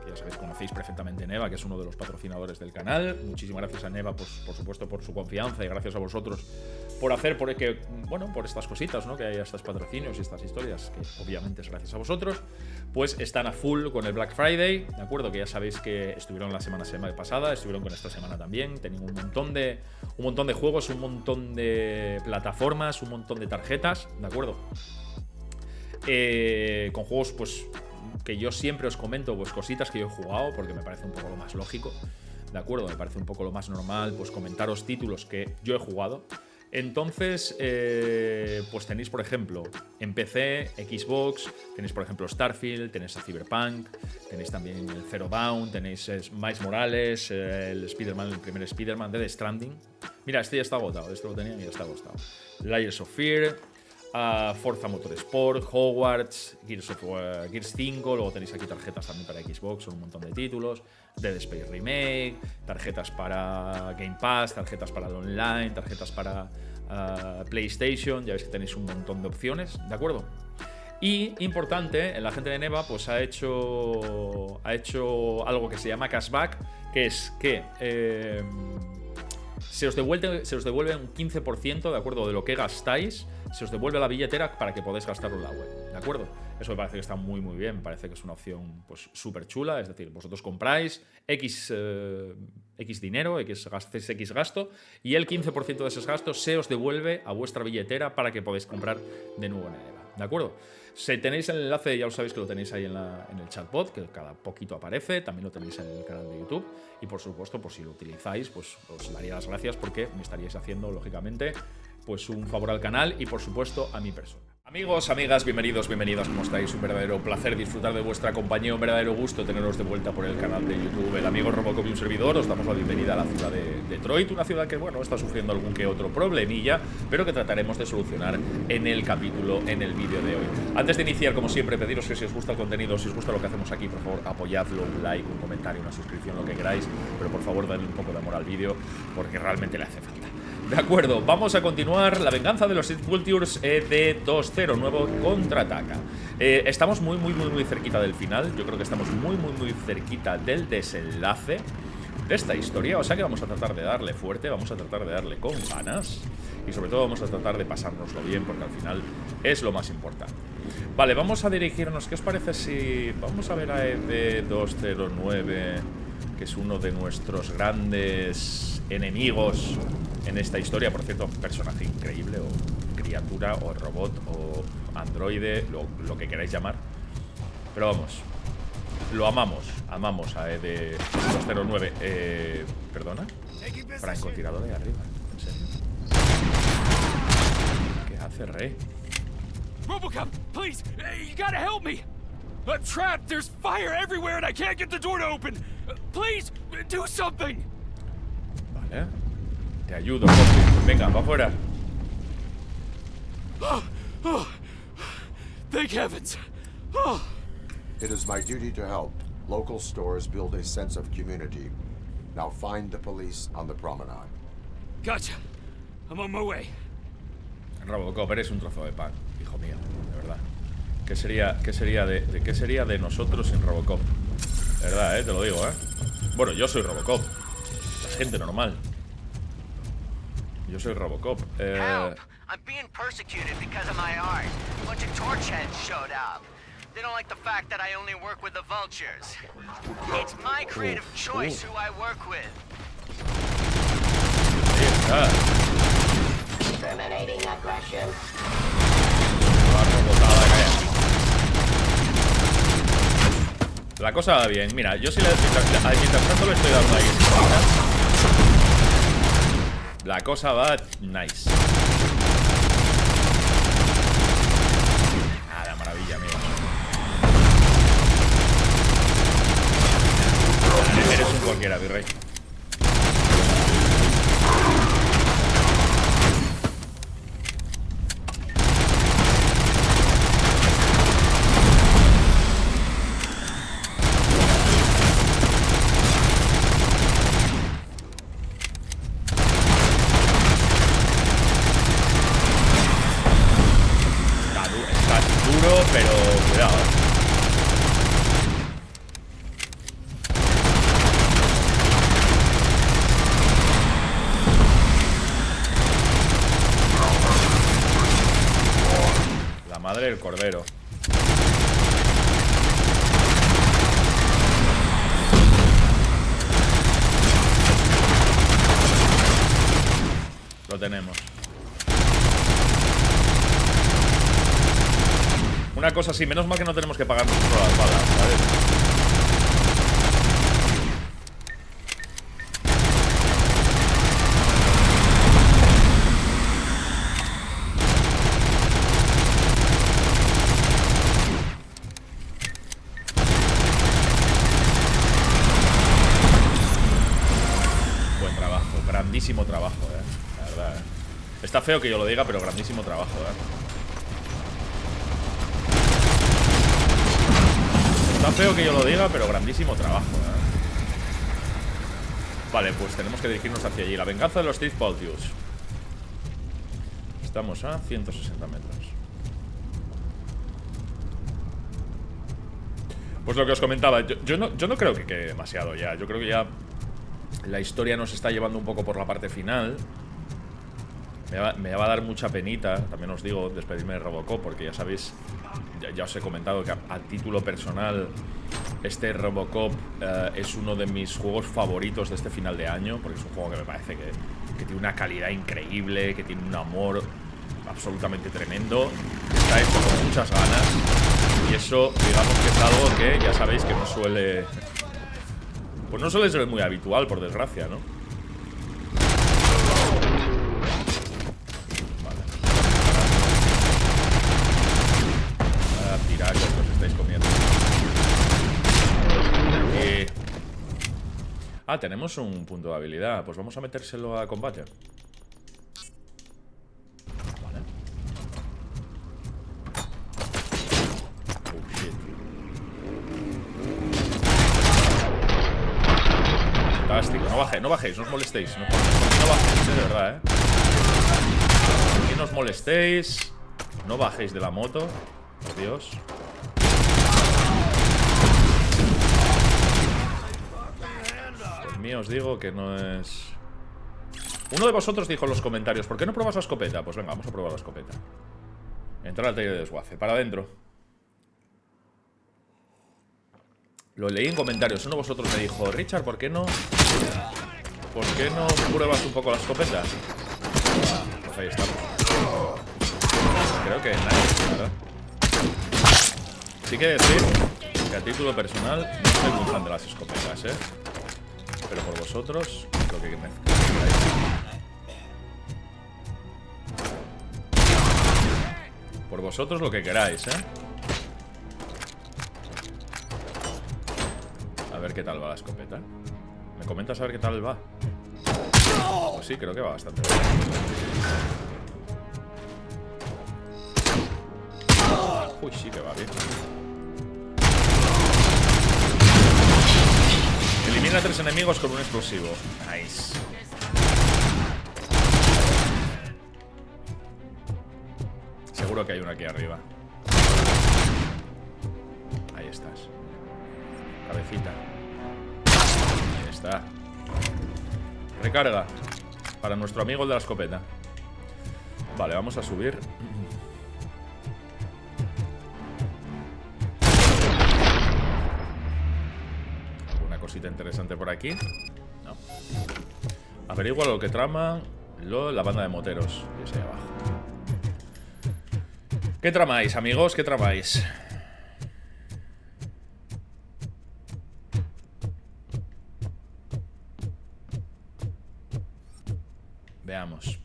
que ya sabéis, conocéis perfectamente Neva, que es uno de los patrocinadores del canal. Muchísimas gracias a Neva, pues, por supuesto, por su confianza, y gracias a vosotros por hacer, por estas cositas, ¿no? Que haya estos patrocinios y estas historias, que obviamente es gracias a vosotros. Pues están a full con el Black Friday, ¿de acuerdo? Que ya sabéis que estuvieron la semana pasada, estuvieron con esta semana también. Tienen un montón de juegos, un montón de plataformas, un montón de tarjetas, ¿de acuerdo? Con juegos, pues, que yo siempre os comento, pues, cositas que yo he jugado, porque me parece un poco lo más lógico, ¿de acuerdo? Me parece un poco lo más normal, pues, comentaros títulos que yo he jugado. Entonces, pues tenéis, por ejemplo, en PC, Xbox, tenéis, por ejemplo, Starfield, tenéis a Cyberpunk, tenéis también el Zero Dawn, tenéis Miles Morales, el Spider-Man, el primer Spider-Man, Death Stranding. Mira, este ya está agotado, este lo tenía y ya está agotado. Layers of Fear, Forza Motorsport, Hogwarts, Gears 5, luego tenéis aquí tarjetas también para Xbox, son un montón de títulos, Dead Space Remake, tarjetas para Game Pass, tarjetas para el online, tarjetas para PlayStation, ya veis que tenéis un montón de opciones, ¿de acuerdo? Y, importante, la gente de Neva pues ha hecho algo que se llama cashback, que es que se os devuelve un 15%, ¿de acuerdo?, de lo que gastáis. Se os devuelve la billetera para que podáis gastarlo en la web, ¿de acuerdo? Eso me parece que está muy muy bien, me parece que es una opción, pues, súper chula. Es decir, vosotros compráis X dinero, hacéis X gasto, y el 15% de esos gastos se os devuelve a vuestra billetera para que podáis comprar de nuevo en Neva, ¿de acuerdo? Si tenéis el enlace, ya lo sabéis que lo tenéis ahí en el chatbot, que cada poquito aparece, también lo tenéis en el canal de YouTube, y por supuesto, pues si lo utilizáis, pues os daría las gracias, porque me estaríais haciendo, lógicamente, pues un favor al canal y por supuesto a mi persona. Amigos, amigas, bienvenidos, bienvenidas, ¿cómo estáis? Un verdadero placer disfrutar de vuestra compañía, un verdadero gusto teneros de vuelta por el canal de YouTube. El amigo Robocop y un servidor, os damos la bienvenida a la ciudad de Detroit, una ciudad que, bueno, está sufriendo algún que otro problemilla, pero que trataremos de solucionar en el capítulo, en el vídeo de hoy. Antes de iniciar, como siempre, pediros que si os gusta el contenido, si os gusta lo que hacemos aquí, por favor, apoyadlo, un like, un comentario, una suscripción, lo que queráis, pero por favor, dadle un poco de amor al vídeo, porque realmente le hace falta. De acuerdo, vamos a continuar. La venganza de los Sith Vultures de 2-0, nuevo contraataca. Estamos muy cerquita del final. Yo creo que estamos muy cerquita del desenlace de esta historia. O sea que vamos a tratar de darle fuerte, vamos a tratar de darle con ganas, y sobre todo vamos a tratar de pasárnoslo bien, porque al final es lo más importante. Vale, vamos a dirigirnos. ¿Qué os parece si vamos a ver a ED209, que es uno de nuestros grandes enemigos en esta historia? Por cierto, personaje increíble, o criatura, o robot, o androide, lo que queráis llamar. Pero vamos, lo amamos a ED209. ¿Perdona? Francotirador ahí arriba, ¿en serio? ¿Qué hace, Rey? Robocop, please, you gotta help me. I'm trapped. There's fire everywhere and I can't get the door to open. Please, do something. Vale. Te ayudo, Coffee. Venga, va afuera. Thank heavens. It is my duty to help. Local stores build a sense of community. Now find the police on the promenade. Gotcha. I'm on my way. Robocop, eres un trozo de pan, hijo mío, de verdad. ¿Qué sería de nosotros sin Robocop? De verdad, te lo digo, Bueno, yo soy Robocop. La gente normal. Yo soy Robocop. Help! I'm being persecuted because of my art. A bunch of torchheads showed up. They don't like the fact that I only work with the vultures. It's my creative choice who I work with. Ahí está. Terminating aggression. La cosa va bien. Mira, yo sí mientras tanto le estoy dando ahí. La cosa va nice. Nada, maravilla, amigo. Eres un cualquiera, virrey. cordero. Lo tenemos. Una cosa así, menos mal que no tenemos que pagar nosotros las balas, ¿vale? Buen trabajo, grandísimo trabajo, la verdad, Está feo que yo lo diga, pero grandísimo trabajo, Está feo que yo lo diga, pero grandísimo trabajo, Vale, pues tenemos que dirigirnos hacia allí. La venganza de los Thief Paultius. Estamos a 160 metros. Pues lo que os comentaba, yo no creo que quede demasiado ya. Yo creo que ya la historia nos está llevando un poco por la parte final. Me va a dar mucha penita, también os digo, despedirme de Robocop, porque ya sabéis, ya os he comentado que a título personal este Robocop es uno de mis juegos favoritos de este final de año, porque es un juego que me parece que tiene una calidad increíble, que tiene un amor absolutamente tremendo, que está hecho con muchas ganas, y eso, digamos que es algo que ya sabéis que no suele... Pues no suele ser muy habitual, por desgracia, ¿no? Tiracos que os estáis comiendo. Ah, tenemos un punto de habilidad. Pues vamos a metérselo a combate. Vale. Oh, shit. Fantástico. No bajéis, no os molestéis. No bajéis, de verdad, Aquí no os molestéis. No bajéis de la moto. Por Dios. Pues mío, os digo que no es... Uno de vosotros dijo en los comentarios, ¿por qué no pruebas la escopeta? Pues venga, vamos a probar la escopeta. Entrar al taller de desguace. Para adentro. Lo leí en comentarios. Uno de vosotros me dijo, Richard, ¿por qué no pruebas un poco la escopeta? Pues ahí estamos. Creo que nadie, ¿verdad? Sí que decir que a título personal no soy muy fan de las escopetas, pero por vosotros lo que queráis. Por vosotros lo que queráis, A ver qué tal va la escopeta. ¿Me comentas a ver qué tal va? Pues sí, creo que va bastante bien. Uy, sí que va bien. Elimina a 3 enemigos con un explosivo. Nice. Seguro que hay uno aquí arriba. Ahí estás. Cabecita. Ahí está. Recarga. Para nuestro amigo el de la escopeta. Vale, vamos a subir. Cosita interesante por aquí. No. Averigua lo que trama la banda de moteros. Y es ahí abajo. ¿Qué tramáis, amigos? ¿Qué tramáis? Veamos.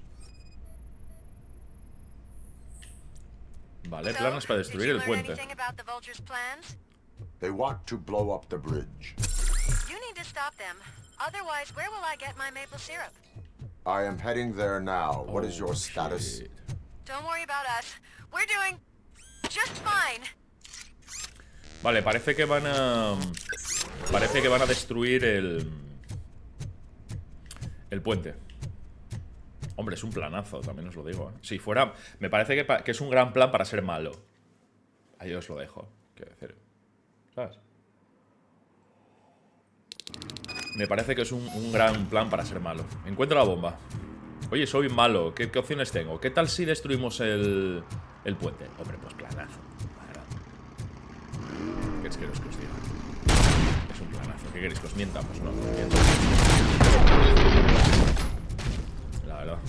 Vale, planes para destruir el puente. They want to blow up the bridge. You need to stop them. Otherwise, where will I get my maple syrup? I am heading there now. What is your status? Shit. Don't worry about us. We're doing just fine. Vale, parece que van a destruir el puente. Hombre, es un planazo, también os lo digo, Si fuera... Me parece que es un gran plan para ser malo. Ahí os lo dejo, quiero decir. ¿Sabes? Me parece que es un gran plan para ser malo. Encuentra la bomba. Oye, soy malo. ¿Qué opciones tengo? ¿Qué tal si destruimos el puente? Hombre, pues planazo. ¿Qué queréis que os diga? Es un planazo. ¿Qué queréis que os mientamos? No, la verdad.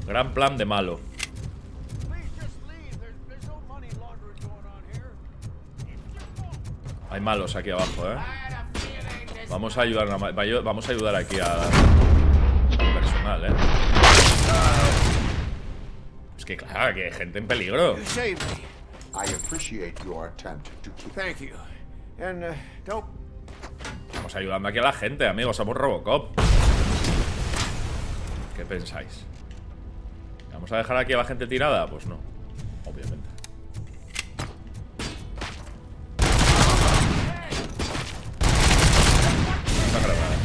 Gran plan de malo. Hay malos aquí abajo, ¿eh? Vamos a ayudar, vamos a ayudar aquí al personal, ¿eh? Es que claro, que hay gente en peligro. Thank you. And don't. Estamos ayudando aquí a la gente, amigos. Somos Robocop. ¿Qué pensáis? ¿Vamos a dejar aquí a la gente tirada? Pues no, obviamente. Esta granada.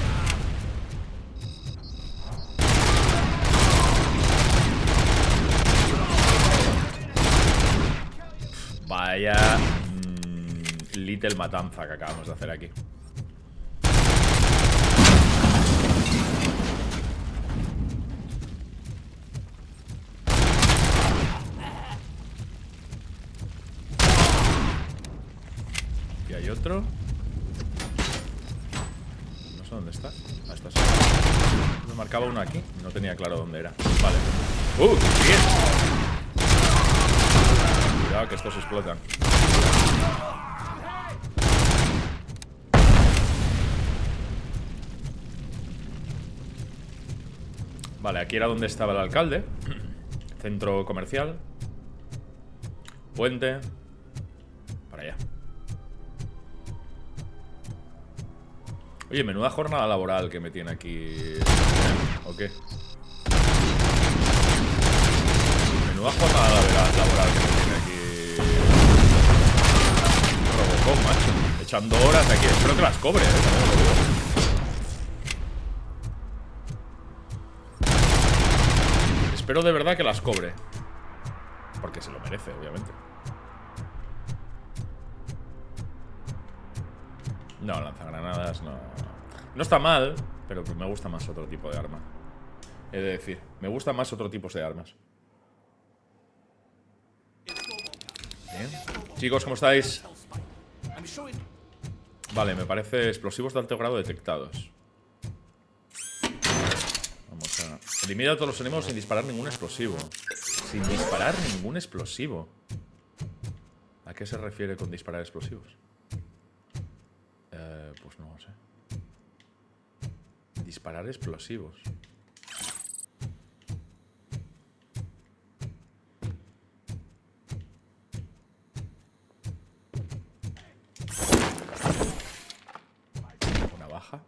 Vaya little matanza que acabamos de hacer aquí. Y hay otro. No sé dónde está. Ah, está. Me marcaba uno aquí. No tenía claro dónde era. Vale. Bien. Cuidado que estos explotan. Vale, aquí era donde estaba el alcalde. Centro comercial. Puente. Para allá. Oye, menuda jornada laboral que me tiene aquí. ¿O qué? Menuda jornada laboral que me tiene aquí Robocop, macho. Echando horas aquí. Espero que las cobre, Espero de verdad que las cobre. Porque se lo merece, obviamente. No, lanzagranadas no. No está mal, pero me gusta más otro tipo de arma. He de decir, me gusta más otro tipo de armas. Bien. Chicos, ¿cómo estáis? Vale, me parece explosivos de alto grado detectados. Vamos a... Elimina a todos los enemigos sin disparar ningún explosivo. Sin disparar ningún explosivo. ¿A qué se refiere con disparar explosivos? Pues no lo sé. Disparar explosivos. Una baja.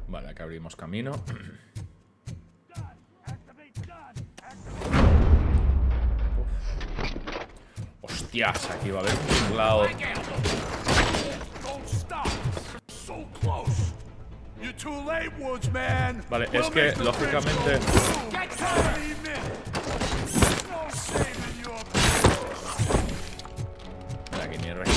Vale, acá abrimos camino. Hostias, aquí va a haber un lado. Vale, es que lógicamente. Mira aquí mi rey.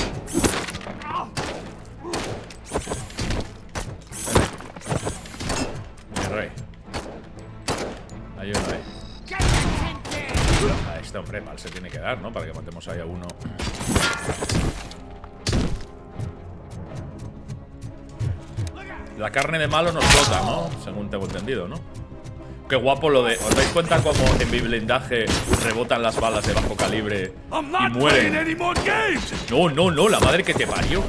Mi rey. Hay uno ahí. A este hombre mal se tiene que dar, ¿no? Para que matemos ahí a uno. La carne de malo nos flota, ¿no? Según tengo entendido, ¿no? Qué guapo lo de... ¿Os dais cuenta cómo en mi blindaje rebotan las balas de bajo calibre y mueren? No, no, no, la madre que te parió.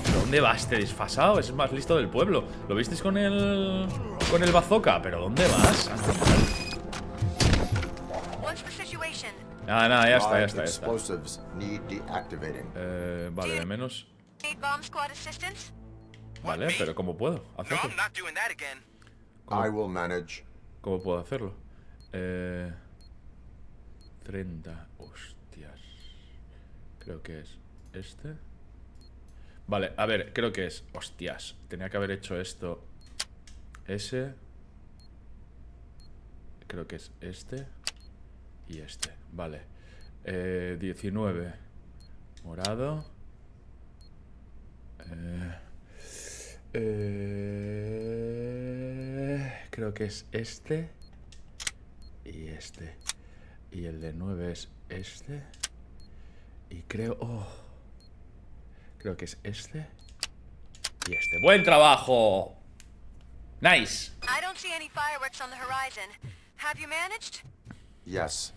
¿Pero dónde vas este desfasado? Es el más listo del pueblo. ¿Lo visteis con el bazooka? ¿Pero dónde vas? Nada, ya está. Vale, de menos. Vale, pero ¿cómo puedo hacerlo? ¿Cómo puedo hacerlo? 30. Hostias. Creo que es este. Vale, a ver, creo que es... Hostias, tenía que haber hecho esto. Ese. Creo que es este. Y este, vale. 19. Morado. Creo que es este y este. Y el de 9 es este. Y creo... creo que es este y este. ¡Buen trabajo! Nice. I don't see any fireworks on the horizon. Have you managed? Yes.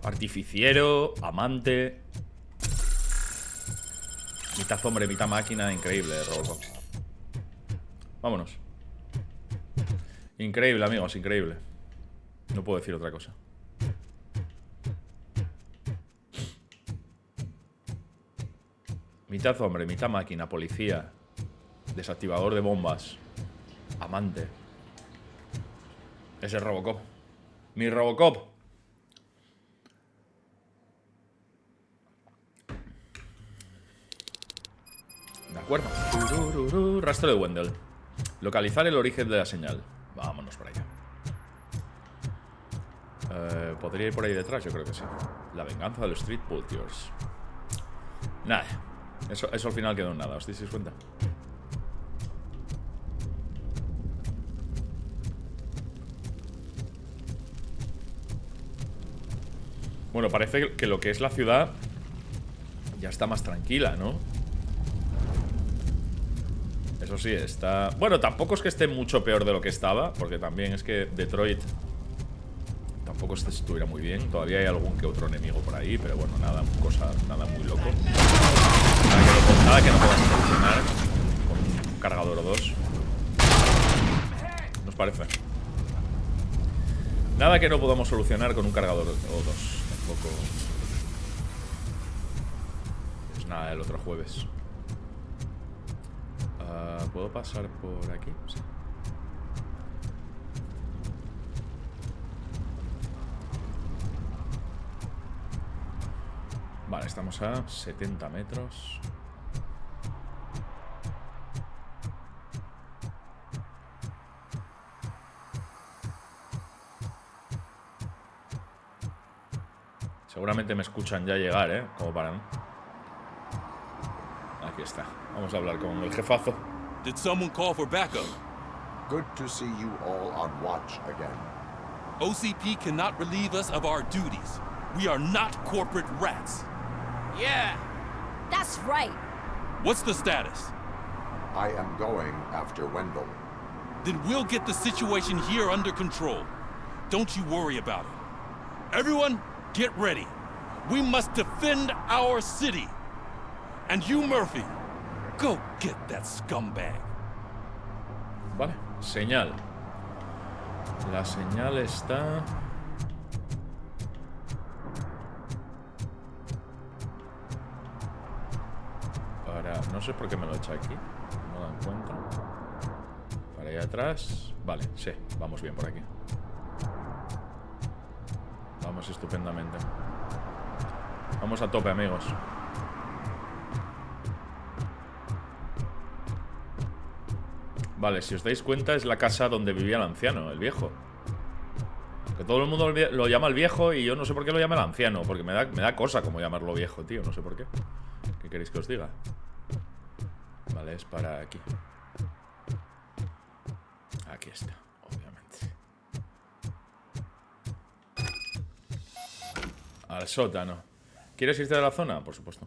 Artificiero, amante. Mitad hombre, mitad máquina. Increíble, Robocop. Vámonos. Increíble, amigos, increíble. No puedo decir otra cosa. Mitad hombre, mitad máquina, policía. Desactivador de bombas. Amante. Ese es Robocop. Mi Robocop. De acuerdo. Rastro de Wendell. Localizar el origen de la señal. Vámonos por allá. ¿Podría ir por ahí detrás? Yo creo que sí. La venganza de los Street Vultures. Nada. Eso al final quedó en nada. ¿Os dais cuenta? Bueno, parece que lo que es la ciudad ya está más tranquila, ¿no? Eso sí, está... Bueno, tampoco es que esté mucho peor de lo que estaba, porque también es que Detroit tampoco estuviera muy bien. Todavía hay algún que otro enemigo por ahí, pero bueno, nada muy loco. Nada que no puedas solucionar con un cargador o dos. ¿Nos parece? Nada que no podamos solucionar con un cargador o dos. Tampoco... Pues nada, el otro jueves. ¿Puedo pasar por aquí? Sí. Vale, estamos a 70 metros. Seguramente me escuchan ya llegar, ¿eh? Como para... Aquí está. Vamos a hablar con el jefazo. Did someone call for backup? Good to see you all on watch again. OCP cannot relieve us of our duties. We are not corporate rats. Yeah. That's right. What's the status? I am going after Wendell. Then we'll get the situation here under control. Don't you worry about it. Everyone, get ready. We must defend our city. And you, Murphy, go get that scumbag. Vale, señal. La señal está... Para... No sé por qué me lo he hecho aquí. No la encuentro. Para allá atrás... Vale, sí, vamos bien por aquí. Vamos estupendamente. Vamos a tope, amigos. Vale, si os dais cuenta es la casa donde vivía el anciano, el viejo. Que todo el mundo lo llama el viejo y yo no sé por qué lo llama el anciano. Porque me da cosa como llamarlo viejo, tío. No sé por qué. ¿Qué queréis que os diga? Vale, es para aquí. Aquí está, obviamente. Al sótano. ¿Quieres irte de la zona? Por supuesto.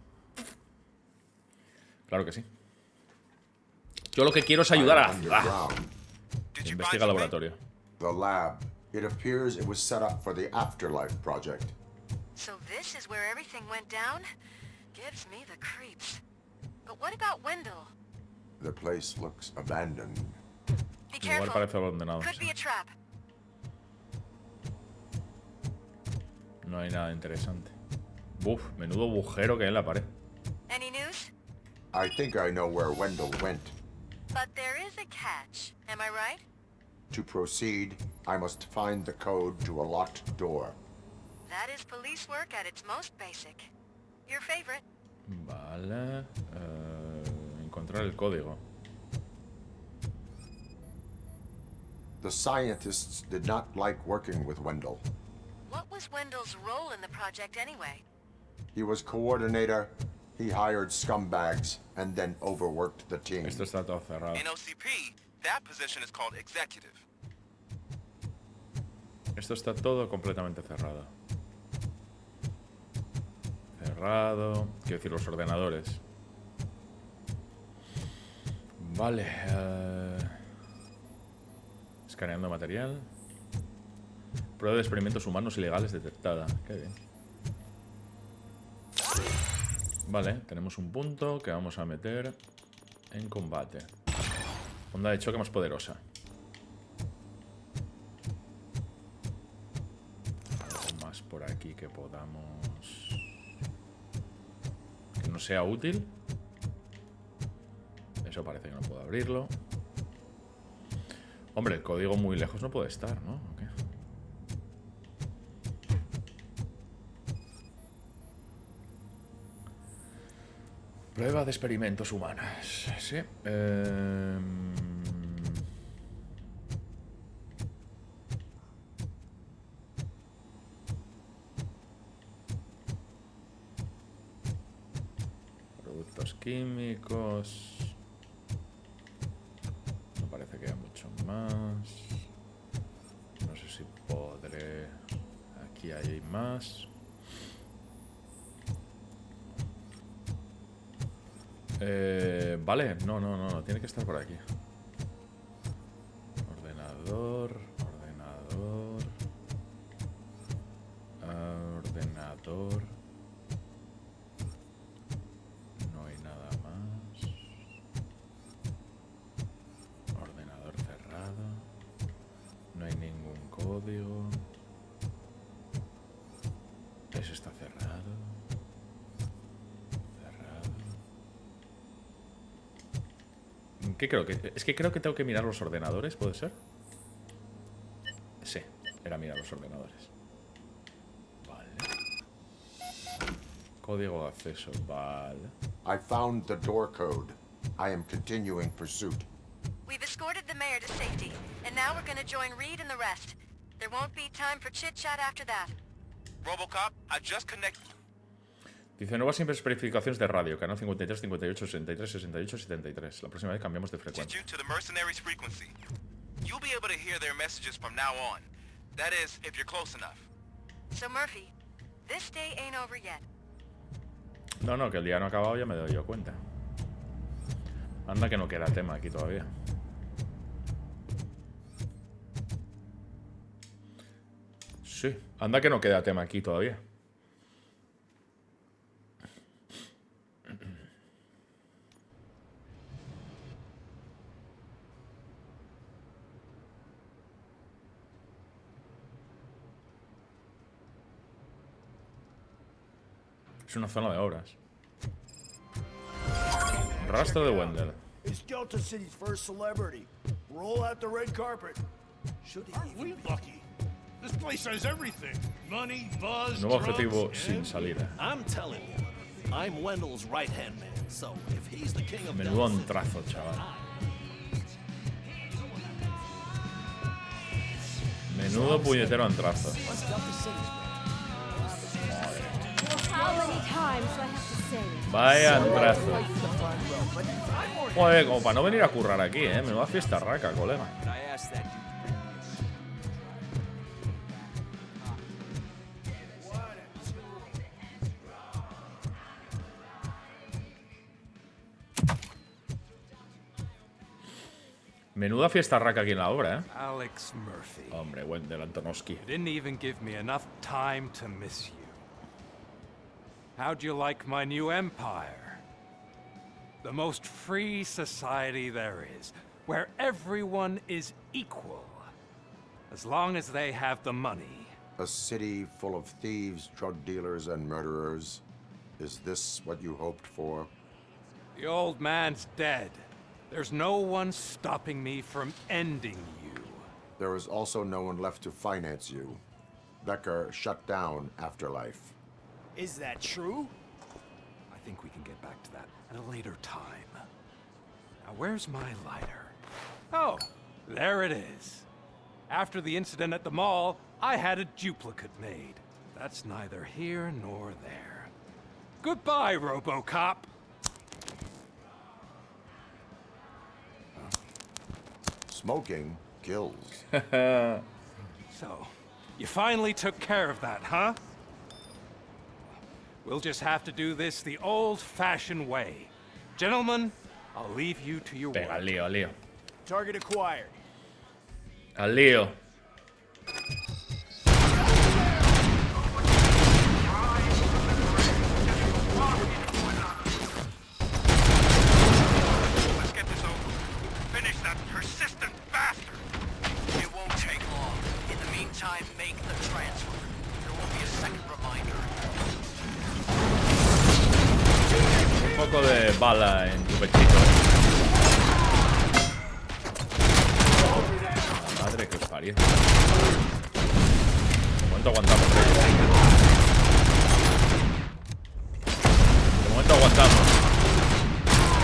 Claro que sí. Yo lo que quiero es ayudar a la ciudad. Investiga el laboratorio. The lab. It appears it was set up for the Afterlife project. So this is where everything went down? Gives me the creeps. But what about Wendell? The place looks abandoned. Be El lugar careful. parece abandonado. Could Sí. be a trap. No hay nada interesante. Buf, menudo agujero que hay en la pared. Any news? I think I know where Wendell went. But there is a catch. Am I right? To proceed, I must find the code to a locked door. That is police work at its most basic. Your favorite. Vale. Encontrar el código. The scientists did not like working with Wendell. What was Wendell's role in the project anyway? He was coordinator, He hired scumbags and then overworked the team. Esto está todo cerrado. In OCP, that position is called executive. Esto está todo completamente cerrado. Cerrado. Quiero decir, los ordenadores. Vale. Escaneando material. Prueba de experimentos humanos ilegales detectada. Qué bien. Vale, tenemos un punto que vamos a meter en combate. Onda de choque más poderosa. Algo más por aquí que podamos... que no sea útil. Eso parece que no puedo abrirlo. Hombre, el código muy lejos no puede estar, ¿no? ¿O qué? Prueba de experimentos humanos. Sí. Productos químicos. No parece que haya mucho más. No sé si podré... Aquí hay más. Vale, no, tiene que estar por aquí. Ordenador. No hay nada más. Ordenador cerrado. No hay ningún código. Ese está cerrado. ¿Qué creo que? Es que creo que tengo que mirar los ordenadores, ¿puede ser? Sí, era mirar los ordenadores. Vale. Código de acceso, vale. I found the door code. I am continuing pursuit. We've escorted the mayor to safety, and now we're gonna join Reed and the rest. There won't be time for chit-chat after that. Robocop, I just connected. Dice, nuevas especificaciones de radio, canal 53, 58, 63, 68, 73. La próxima vez cambiamos de frecuencia. You to the mercenaries' frequency. You'll be able to hear their messages from now on. That is, if you're close enough. So Murphy, this day ain't over yet. No, que el día no ha acabado, ya me doy yo cuenta. Anda que no queda tema aquí todavía. Sí, anda que no queda tema aquí todavía. Es una zona de obras. Rastro de Wendell. He's Delta City's first celebrity. Roll out the red carpet. Should he We lucky. This place has everything. Money, buzz, Nuevo drugs, objetivo and- sin salida. I'm telling you, I'm Wendell's right-hand man, so if he's the king of Menudo Delta City, antrazo, chaval. Menudo puñetero antrazo. what's Delta City's man? How many times do I have to say it? Vaya antrazo. Joder, como para no venir a currar aquí, Menuda fiesta raca, colega. Menuda fiesta raca aquí en la obra, Alex Murphy. Hombre, Wendell Antonowski. You didn't even give me enough time to miss you. How'd you like my new empire? The most free society there is, where everyone is equal, as long as they have the money. A city full of thieves, drug dealers, and murderers. Is this what you hoped for? The old man's dead. There's no one stopping me from ending you. There is also no one left to finance you. Becker shut down Afterlife. Is that true? I think we can get back to that at a later time. Now, where's my lighter? Oh, there it is. After the incident at the mall, I had a duplicate made. That's neither here nor there. Goodbye, Robocop. Smoking kills. So, you finally took care of that, huh? We'll just have to do this the old-fashioned way. Gentlemen, I'll leave you to your work. Venga, al lío, al lío. Target acquired. Al lío. Let's get this over. Finish that persistent bastard. It won't take long. In the meantime, make the transfer. There won't be a second reminder. Un poco de bala en tu pechito. Madre que os parió. De momento aguantamos. De momento aguantamos.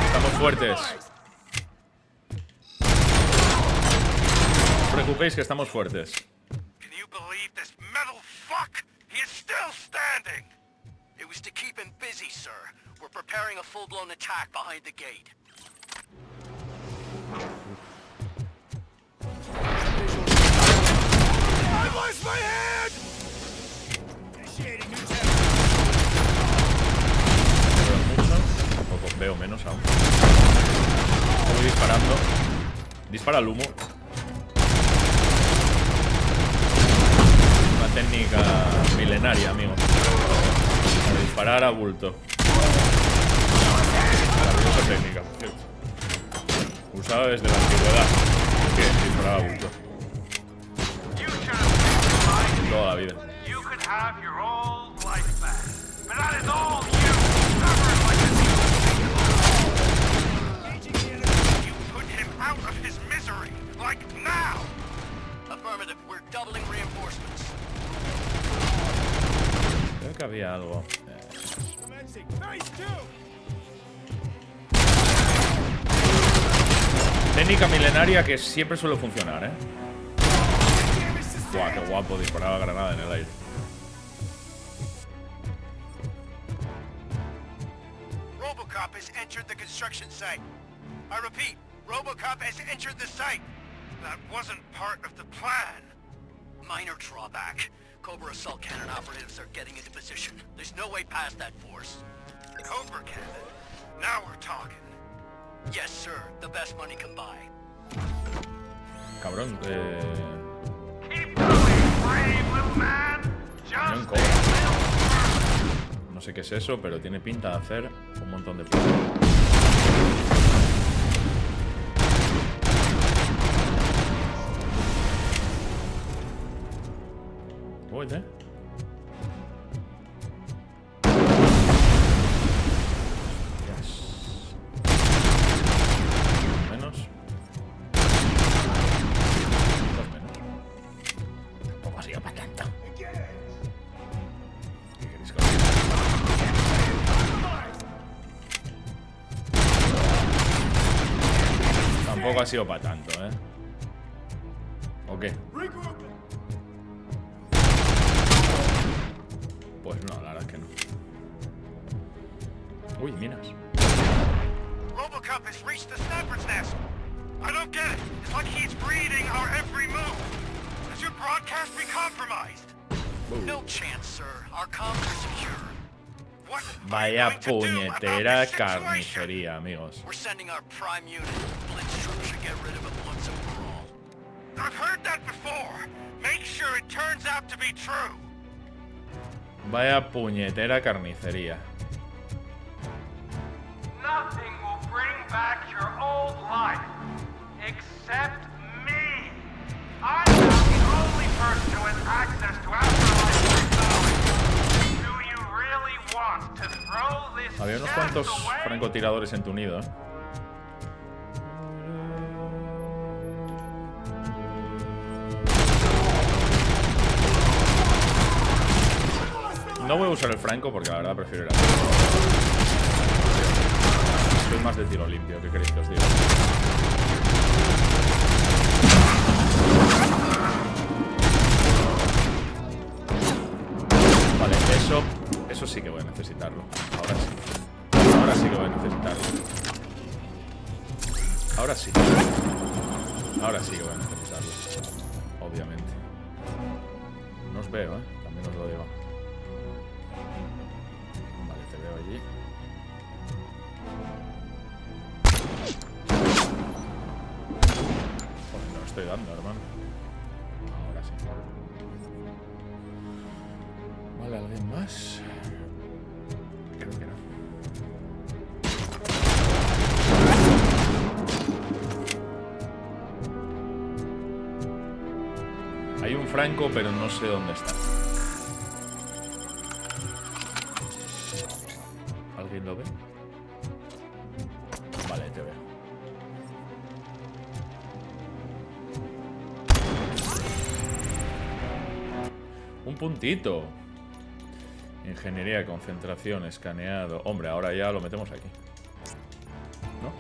Estamos fuertes. No os preocupéis que estamos fuertes. Can you believe this metal fuck? He is still standing. It was to keep him busy, sir. We're preparing a full-blown attack behind the gate. I lost my hand! Initiating new test. Veo mucho. Tampoco veo menos aún. Estoy disparando. Dispara al humo. Una técnica milenaria, amigo. Para disparar a bulto. Maravillosa técnica, por cierto. Usada desde la antigüedad. Que disparar a bulto. Toda la vida. You could have your old life back. But that is all you suffered like a You put him out of his misery, like now. Affirmative. We're doubling reinforcements. Creo que había algo. Commencing. Phase 2. Técnica milenaria que siempre suele funcionar, ¿eh? Buah, qué guapo, disparar la granada en el aire. Robocop has entered the construction site. I repeat, Robocop has entered the site. That wasn't part of the plan. Minor drawback. Cobra assault cannon operatives are getting into position. There's no way past that force. Cobra cannon. Now we're talking. Yes, sir. The best money can buy. Cabrón, Keep going, brave little man. tiene un Just cobre. No sé qué es eso, pero tiene pinta de hacer un montón de plata. Voy, Yes. Menos. Dos menos. Tampoco ha sido para tanto. ¿Qué queréis que os diga? Tampoco ha sido para tanto, ¿eh? ¿O qué? Pues no, la verdad es que no. Uy, minas. Robocop has reached the sniper's nest. I don't get it. It's like he's reading our every move. Has your broadcast been compromised? No chance, sir. Our comms are secure. What Vaya are you going to do puñetera about this situation? carnicería, amigos. We're sending our prime unit. Blitz troops should get rid of it once and for all. I've heard that before. Make sure it turns out to be true. Vaya puñetera carnicería. nothing will bring back your old life. Except me. I'm now the only person who has access to afterlife technology. Do you really want to throw this Había unos chance cuantos away? francotiradores en tu nido, ¿eh? No voy a usar el franco porque la verdad prefiero el arco. Soy más de tiro limpio, ¿qué queréis que os diga? Vale, eso sí que voy a necesitarlo. Ahora sí que voy a necesitarlo. Ahora sí que voy a necesitarlo. Obviamente. No os veo, también os lo digo. Vale, te veo allí. Joder, no estoy dando, hermano. Ahora sí. Vale, ¿alguien más? Creo que no. Hay un Franco, pero no sé dónde está. ¿Alguien lo ve? Vale, te veo. Un puntito. Ingeniería, concentración, escaneado. Hombre, ahora ya lo metemos aquí. ¿No?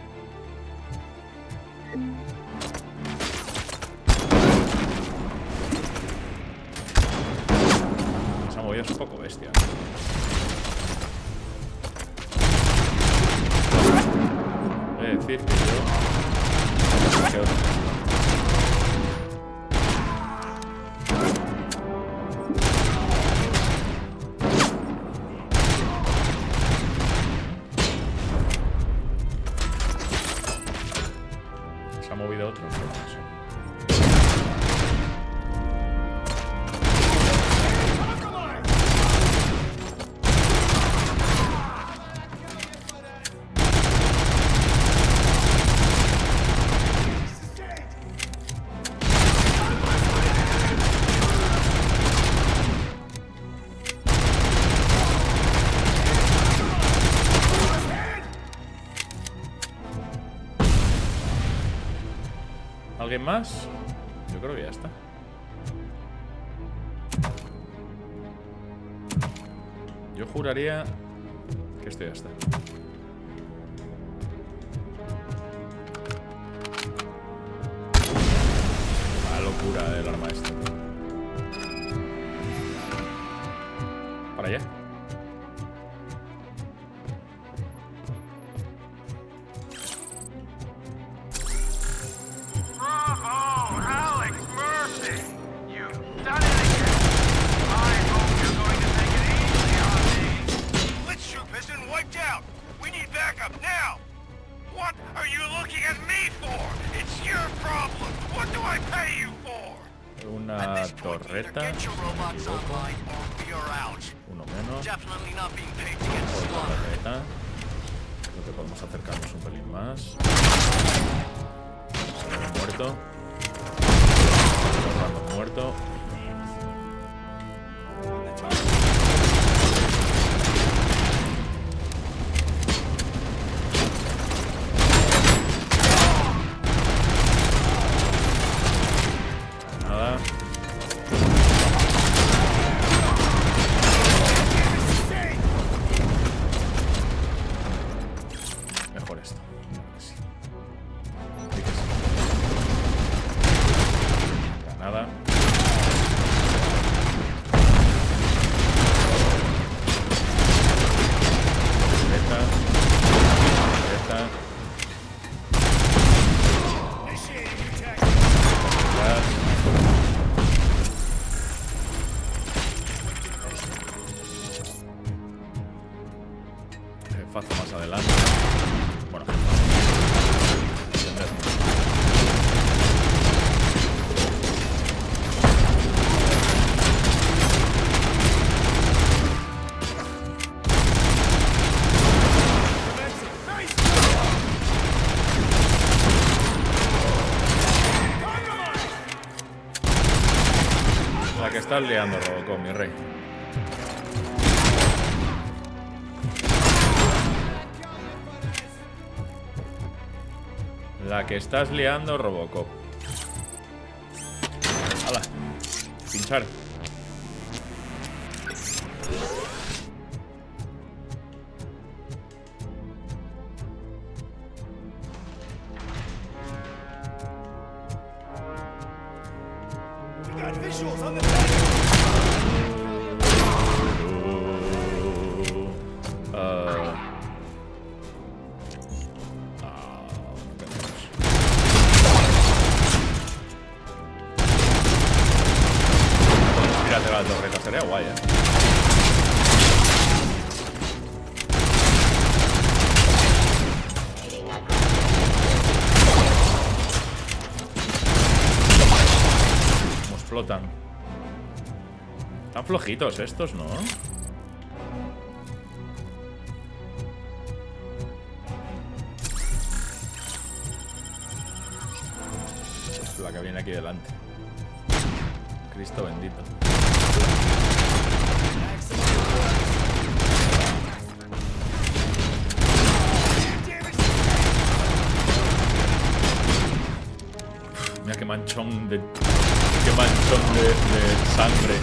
Esa movida es un poco bestia. Es decir que yo... Se ha movido otro. ¿Alguien más? Yo creo que ya está. Yo juraría que esto ya está. La locura del arma esta. Para allá. Una torreta. Uno menos. Otra torreta. Creo que podemos acercarnos un pelín más. Muerto. Otro muerto. Más adelante. Bueno. La que estás liando, Robocop, mi rey. La que estás liando, Robocop. ¡Hala! Pinchar. la torreta, sería guay, Como explotan. Están flojitos estos, ¿no? Es la que viene aquí delante. Cristo bendito. Mira qué manchón de... Qué manchón de sangre.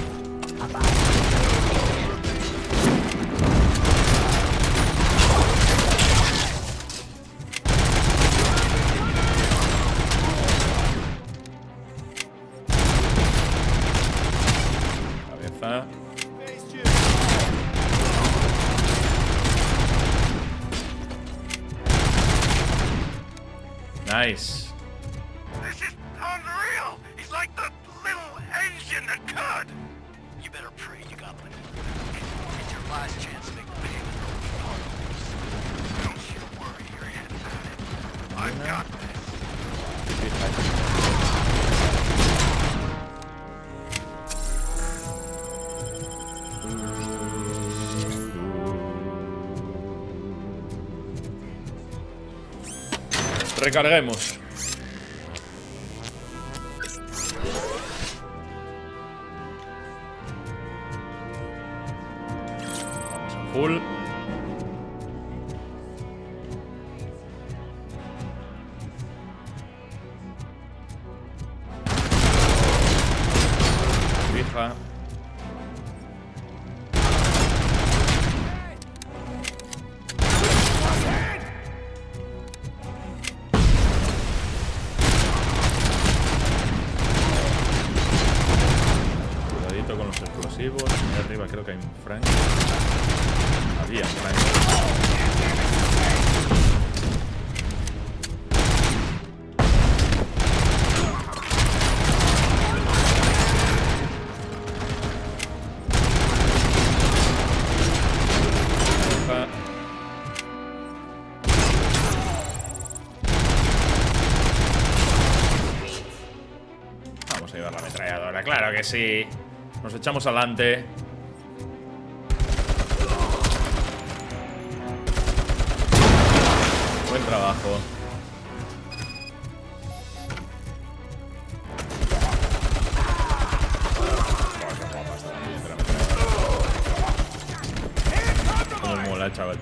Cabeza. Nice. This is unreal! He's like the little Asian that could! You better pray you got money. It's your last chance to make the payment. Don't you worry your head about it. I've got this. Recarguemos. Vamos a full. Fija. Con los explosivos. Ahí arriba creo que hay un Frank. Había un Frank. Vamos a llevar la ametralladora, claro que sí. Nos echamos adelante. Buen trabajo. Cómo mola, chaval.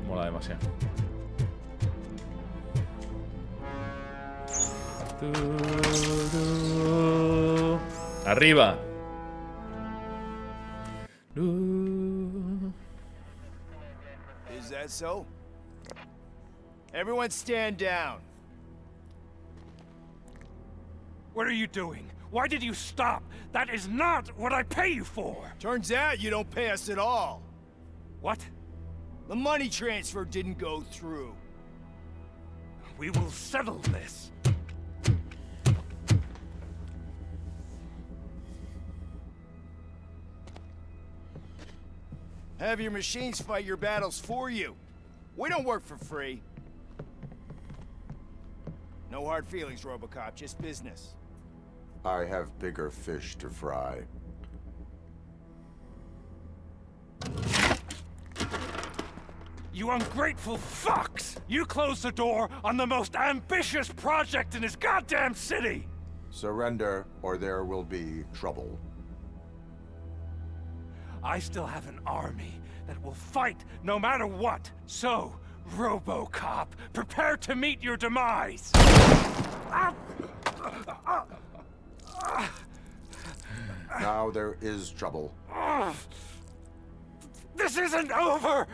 Mola demasiado. Arriba. Is that so? Everyone stand down. What are you doing? Why did you stop? That is not what I pay you for! Turns out you don't pay us at all. What? The money transfer didn't go through. We will settle this. Have your machines fight your battles for you. We don't work for free. No hard feelings, Robocop, just business. I have bigger fish to fry. You ungrateful fucks! You closed the door on the most ambitious project in this goddamn city! Surrender, or there will be trouble. I still have an army that will fight no matter what. So, Robocop, prepare to meet your demise! Now there is trouble. This isn't over!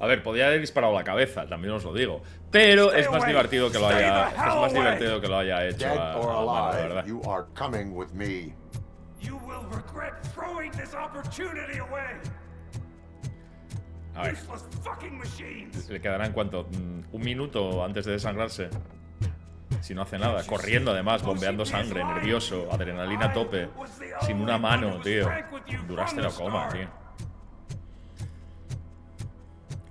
A ver, podría haber disparado la cabeza, también os lo digo. Pero es más divertido que lo haya. Es más divertido que lo haya hecho Dead a or mano, la alive, verdad. you are coming with me. You will regret throwing this opportunity away. A ver, Useless fucking machines. le quedarán cuánto, un minuto antes de desangrarse. Si no hace nada, corriendo además, bombeando sangre, nervioso, adrenalina a tope, sin una mano, tío. Duraste la coma, tío.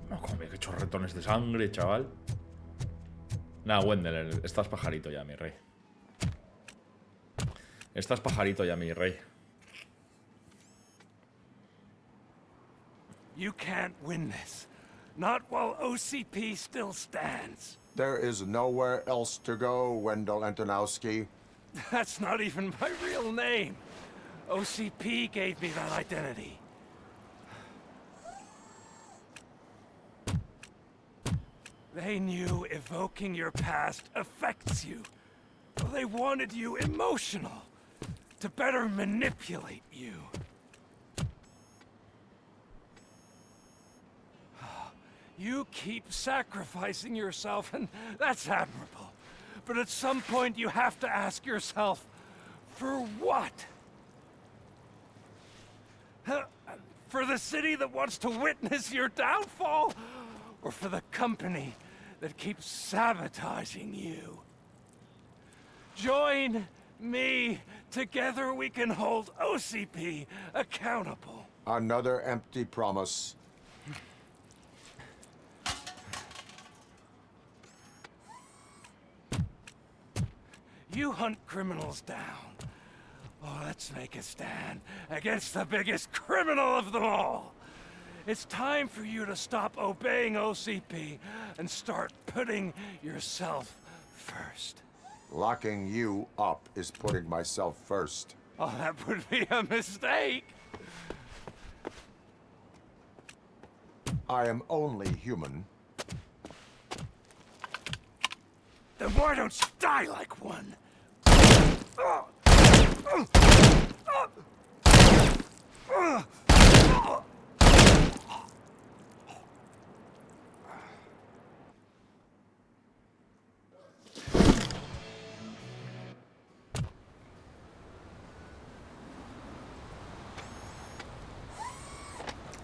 No come, qué chorretones de sangre, chaval. Nah, Wendell, estás pajarito ya, mi rey. Estás pajarito ya, mi rey. You can't win this. Not while OCP still stands. There is nowhere else to go, Wendell Antonowski. That's not even my real name. OCP gave me that identity. They knew evoking your past affects you. They wanted you emotional, to better manipulate you. You keep sacrificing yourself, and that's admirable. But at some point you have to ask yourself, for what? For the city that wants to witness your downfall? Or for the company that keeps sabotaging you? Join me. Together we can hold OCP accountable. Another empty promise. You hunt criminals down. Oh, let's make a stand against the biggest criminal of them all. It's time for you to stop obeying OCP and start putting yourself first. Locking you up is putting myself first. Oh, that would be a mistake. I am only human. Then why don't you die like one?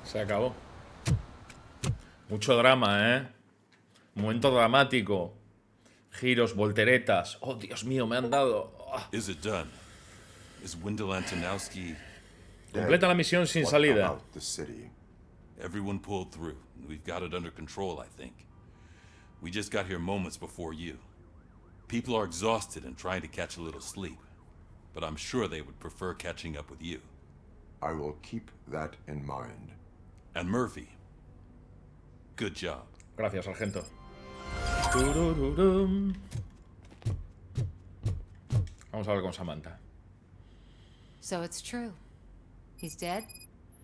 Se acabó. Mucho drama, ¿eh? Momento dramático. Giros, volteretas. Oh, Dios mío, me han dado. Oh. Is it done? Is Wendell Antonowski... Completa la misión sin salida. What about the city? Everyone pulled through. We've got it under control, I think. We just got here moments before you. People are exhausted and trying to catch a little sleep. But I'm sure they would prefer catching up with you. I will keep that in mind. And Murphy, good job. Gracias, sargento. Turururum. Vamos a hablar con Samantha. So it's true. He's dead?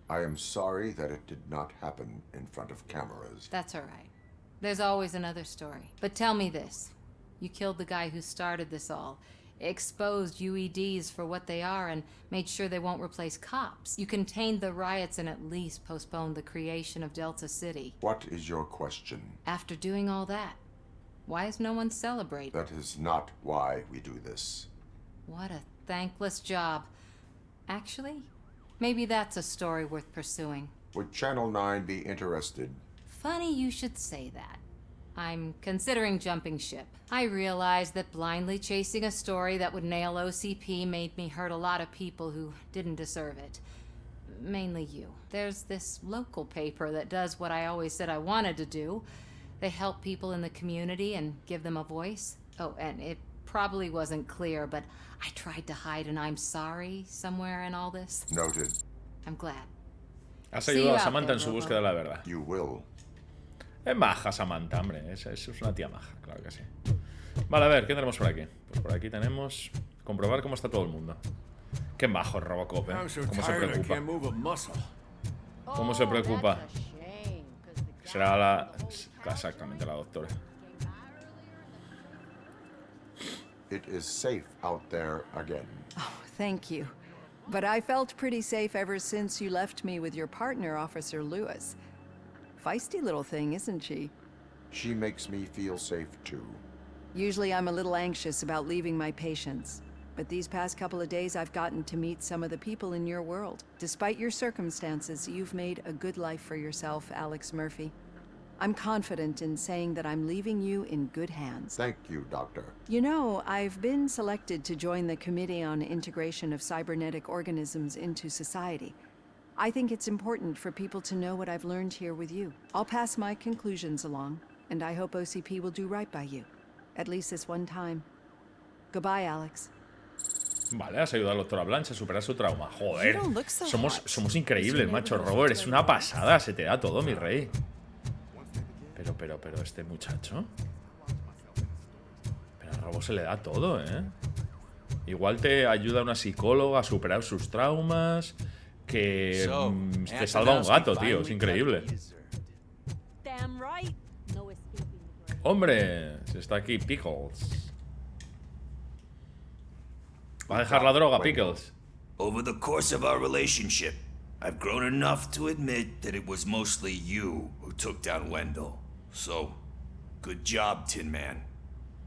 I am sorry that it did not happen in front of cameras. That's all right. There's always another story. But tell me this. You killed the guy who started this all, exposed UEDs for what they are, and made sure they won't replace cops. You contained the riots and at least postponed the creation of Delta City. What is your question? After doing all that, why is no one celebrating? That is not why we do this. What a thankless job. Actually, maybe that's a story worth pursuing. Would Channel 9 be interested? Funny you should say that. I'm considering jumping ship. I realized that blindly chasing a story that would nail OCP made me hurt a lot of people who didn't deserve it. Mainly you. There's this local paper that does what I always said I wanted to do. They help people in the community and give them a voice. Oh, and it probably wasn't clear, but I tried to hide an I'm sorry somewhere in all this. Noted. I'm glad. Has ayudado a Samantha en su búsqueda de la verdad. You will. Es maja Samantha, hombre. Es una tía maja, claro que sí. Vale, a ver, ¿qué tenemos por aquí? Pues por aquí tenemos... Comprobar cómo está todo el mundo. Qué majo es Robocop, ¿eh? Cómo se preocupa. Cómo se preocupa. Será la... Exactamente, la doctora. It is safe out there again. Oh, thank you. But I felt pretty safe ever since you left me with your partner, Officer Lewis. Feisty little thing, isn't she? She makes me feel safe too. Usually I'm a little anxious about leaving my patients. But these past couple of days I've gotten to meet some of the people in your world. Despite your circumstances, you've made a good life for yourself, Alex Murphy. I'm confident in saying that I'm leaving you in good hands. Thank you, Doctor. You know, I've been selected to join the Committee on Integration of Cybernetic Organisms into Society. I think it's important for people to know what I've learned here with you. I'll pass my conclusions along, and I hope OCP will do right by you. At least this one time. Goodbye, Alex. Vale, has ayudado al doctor Blanche a superar su trauma. Joder, somos increíbles, macho. Robert, es una pasada. Se te da todo, mi rey. Pero este muchacho. Pero a Robo se le da todo, ¿eh? Igual te ayuda una psicóloga a superar sus traumas. Que te salva un gato, tío. Es increíble. Hombre, se está aquí Pickles. Va a dejar la droga, Pickles. Over the course of our relationship, I've grown enough to admit that it was mostly you who took down Wendell. So, good job, Tin Man.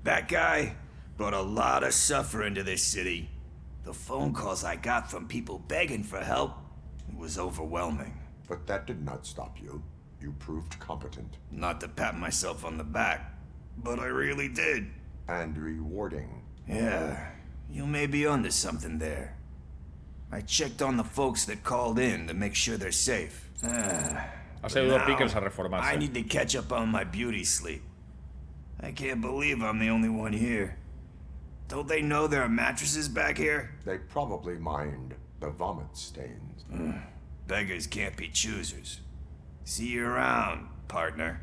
That guy brought a lot of suffering to this city. The phone calls I got from people begging for help was overwhelming. But that did not stop you. You proved competent. Not to pat myself on the back, but I really did. And rewarding. Yeah, you may be onto something there. I checked on the folks that called in to make sure they're safe. Has ayudado a Pickles a reformarse. I need to catch up on my beauty sleep. I can't believe I'm the only one here. Don't they know there are mattresses back here? They probably mind the vomit stains. Beggars can't be choosers. See you around, partner.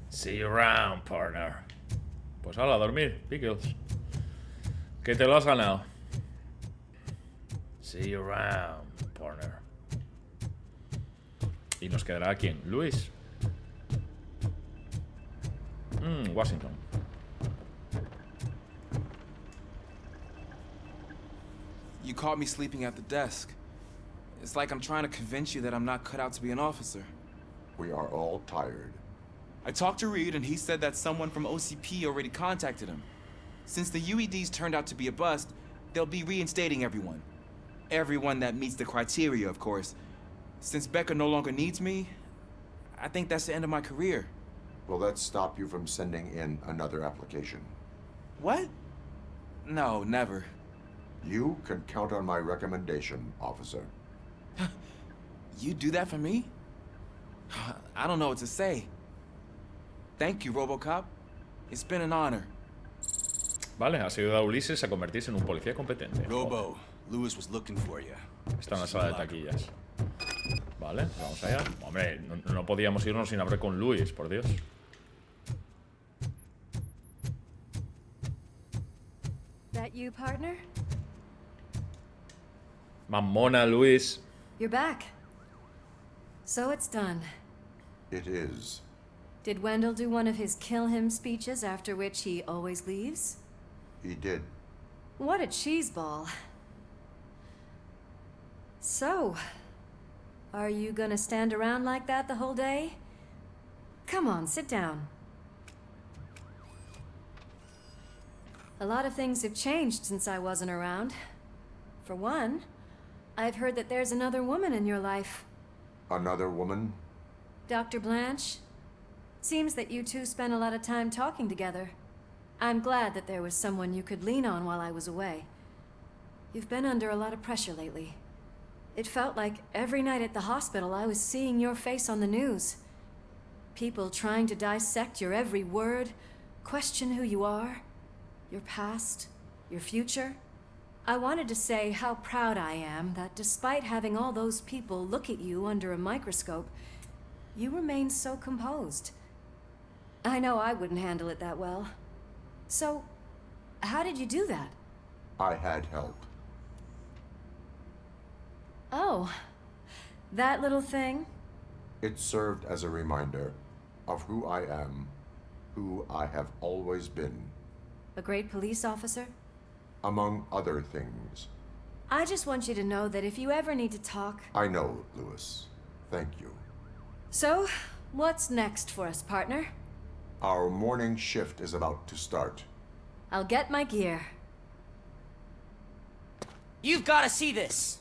See you around, partner. Pues hala, a dormir, Pickles. Que te lo has ganado. See you around, partner. Y nos quedará ¿quién? Luis. Washington. You caught me sleeping at the desk. It's like I'm trying to convince you that I'm not cut out to be an officer. We are all tired. I talked to Reed and he said that someone from OCP already contacted him. Since the UEDs turned out to be a bust, they'll be reinstating everyone. Everyone that meets the criteria, of course. Since Becca no longer needs me, I think that's the end of my career. Will that stop you from sending in another application? What? No, never. You can count on my recommendation, officer. You do that for me? I don't know what to say. Thank you, Robocop. It's been an honor. Vale, has ayudado a Ulises a convertirse en un policía competente. Robo, Lewis was looking for you. Está en la sala de taquillas. Vale, vamos allá. Hombre, no podíamos irnos sin hablar con Luis, por Dios. That you, partner? Mamona, Luis. You're back. So it's done. It is. Did Wendell do one of his kill him speeches after which he always leaves? He did. What a cheeseball. So, are you gonna stand around like that the whole day? Come on, sit down. A lot of things have changed since I wasn't around. For one, I've heard that there's another woman in your life. Another woman? Dr. Blanche. Seems that you two spent a lot of time talking together. I'm glad that there was someone you could lean on while I was away. You've been under a lot of pressure lately. It felt like every night at the hospital I was seeing your face on the news. People trying to dissect your every word, question who you are, your past, your future. I wanted to say how proud I am that despite having all those people look at you under a microscope, you remain so composed. I know I wouldn't handle it that well. So, how did you do that? I had help. Oh, that little thing? It served as a reminder of who I am, who I have always been. A great police officer? Among other things. I just want you to know that if you ever need to talk... I know, Lewis. Thank you. So, what's next for us, partner? Our morning shift is about to start. I'll get my gear. You've got to see this!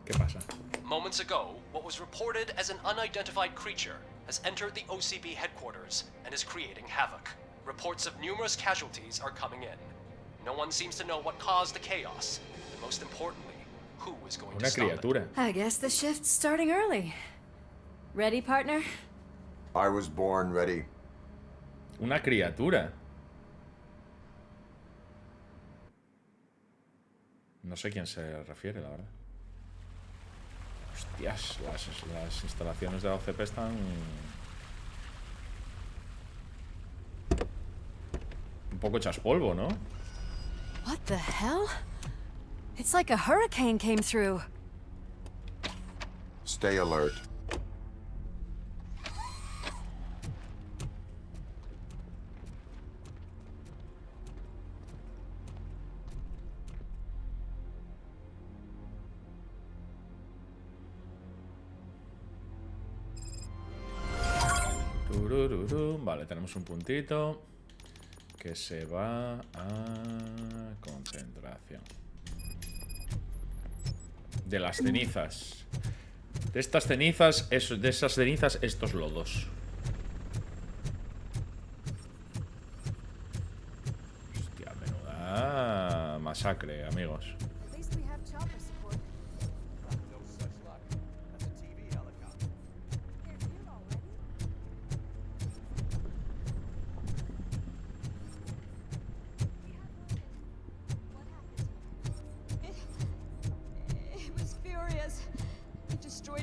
¿Qué pasa? Moments ago, what was reported as an unidentified creature has entered the OCP headquarters and is creating havoc. Reports of numerous casualties are coming in. No one seems to know what caused the chaos, and most importantly, who is going to stop it. I guess the shift's starting early. Ready, partner? I was born ready. Una criatura. No sé quién se refiere, la verdad. Hostias, las instalaciones de la OCP están un poco hechas polvo, ¿no? What the hell? It's like a hurricane came through. Stay alert. Vale, tenemos un puntito que se va a concentración. De las cenizas. De estas cenizas, de esas cenizas, estos lodos. Hostia, menuda masacre, amigos.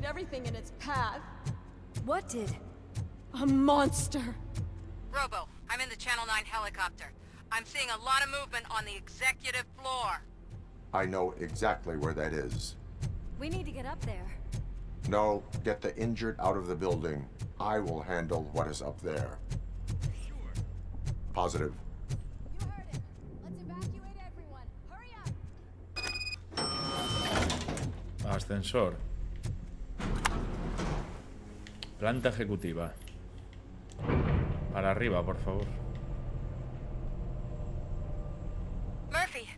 Everything in its path. What did? A monster. Robo, I'm in the Channel 9 helicopter. I'm seeing a lot of movement on the executive floor. I know exactly where that is. We need to get up there. No, get the injured out of the building. I will handle what is up there. Sure. Positive. You heard it. Let's evacuate everyone. Hurry up. Ascensor. Planta ejecutiva. Para arriba, por favor. Murphy,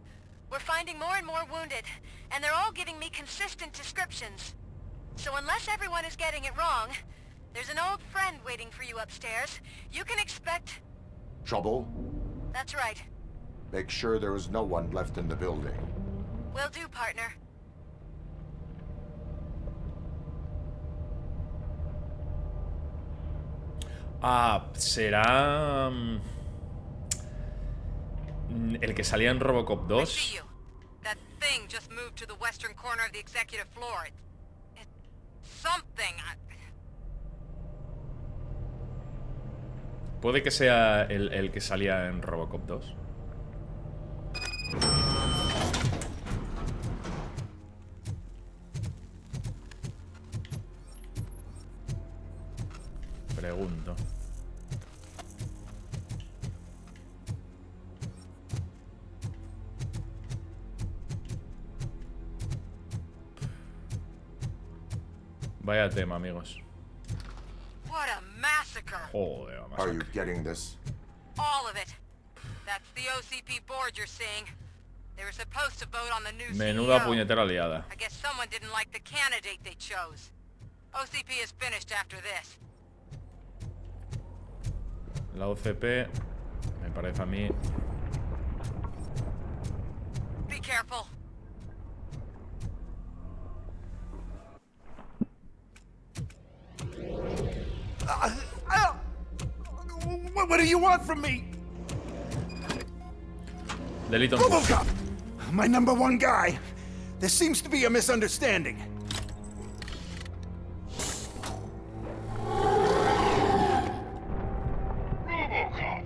we're finding more and more wounded, and they're all giving me consistent descriptions. So unless everyone is getting it wrong, there's an old friend waiting for you upstairs. You can expect... Trouble? That's right. Make sure there is no one left in the building. Will do, partner. Ah, será... el que salía en Robocop 2. That thing just moved to the western corner of the executive floor. It's something. Puede que sea el que salía en Robocop 2. Pregunto. Vaya tema, amigos. What a massacre. Joder, Are you getting this? All of it. That's the OCP board you're seeing. They were supposed to vote on the new Menuda CEO. puñetera liada. I guess someone didn't like the candidate they chose. OCP is finished after this. La OCP, me parece a mí. Be careful. What do you want from me? Delito. Robocop! My #1 guy. There seems to be a misunderstanding. Robocop,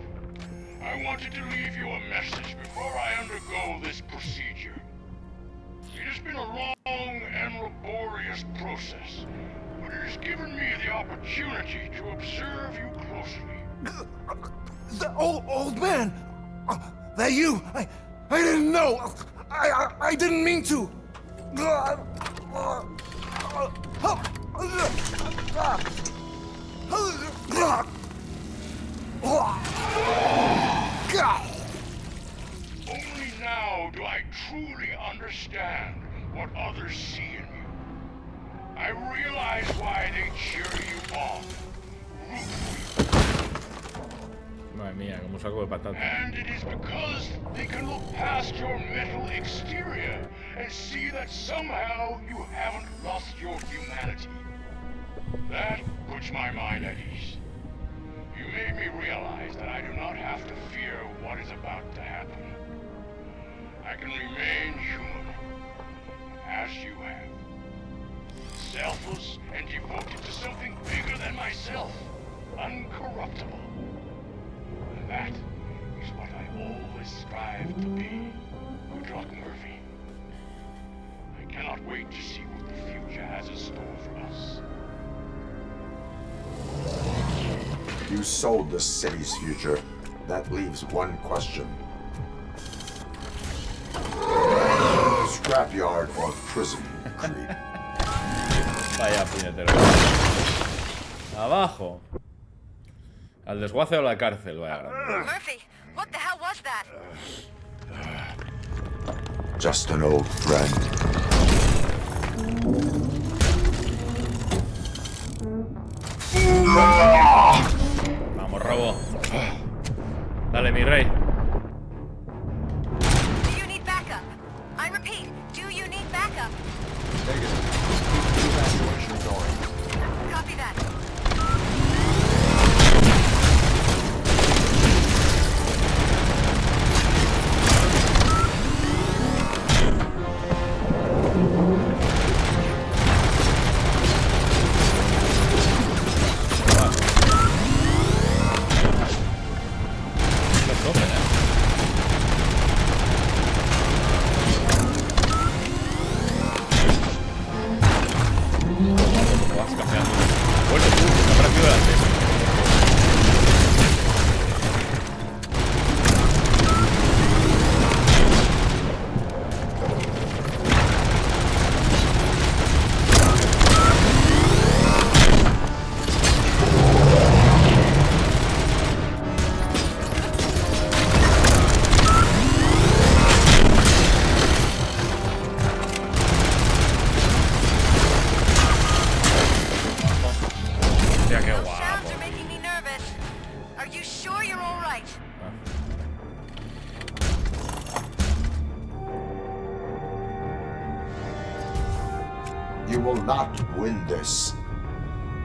I wanted to leave you a message before I undergo this procedure. It has been a long and laborious process, but it has given me the opportunity to observe you closely. The old man! That you? I didn't know! I didn't mean to! Only now do I truly understand what others see in you. I realize why they cheer you on. Madre mía, como saco de patata. And it is because they can look past your metal exterior and see that somehow you haven't lost your humanity. That puts my mind at ease. You made me realize that I do not have to fear what is about to happen. I can remain human, as you have. Selfless and devoted to something bigger than myself. Uncorruptible. And that is what I always strive to be. Good luck, Murphy. I cannot wait to see what the future has in store for us. You sold the city's future. That leaves one question. Scrapyard or prison, Creed? Vaya puñetero. Abajo. Al desguace o a la cárcel, vaya grande. Murphy, what the hell was that? Just an old friend. Vamos, Robo. Dale, mi rey. Do you need backup? I repeat, do you need backup? Copy that.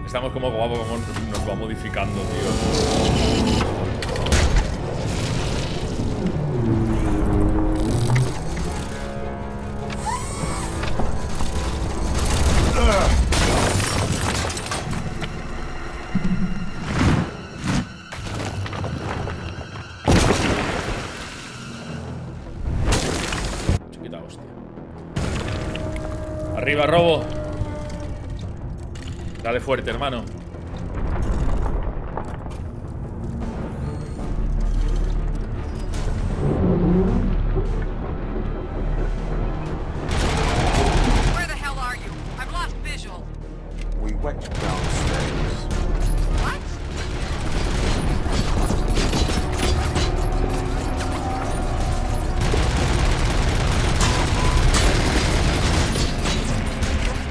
Estamos como guapo, como nos va modificando, tío. Chiquita hostia. Arriba, Robo. Dale fuerte, hermano. Where the hell are you? I've lost visual. We went downstairs. What?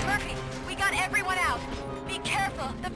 Murphy, we got everyone out. Be careful. The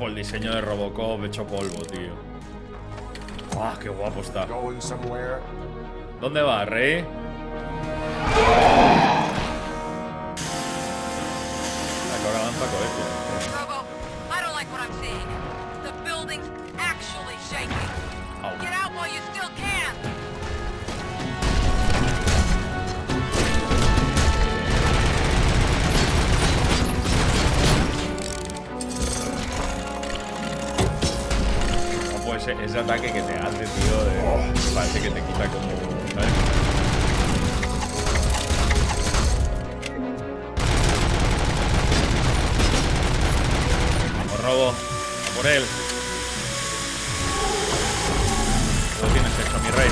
guapo el diseño de Robocop hecho polvo, tío. ¡Ah, qué guapo está! ¿Dónde va, Rey? Ahora lanza cohetes. Robo, I don't like what I'm seeing. The building's actually shaking. Get out while you still can. No puede ser ese ataque que te hace, tío. Parece que te quita como... ¿sabes? Robo, a por él. Lo tienes hecho, mi rey.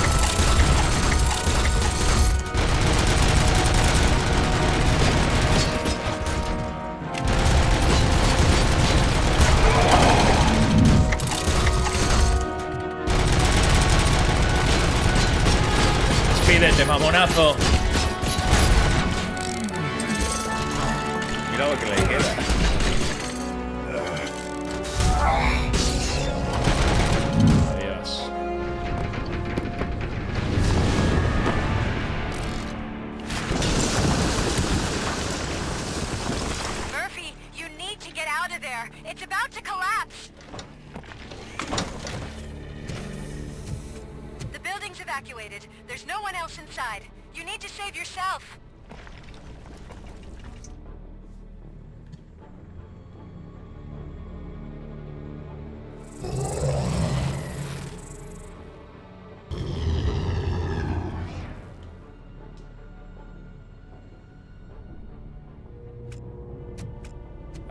Despídete, mamonazo. Mira lo que le queda. It's about to collapse! The building's evacuated. There's no one else inside. You need to save yourself.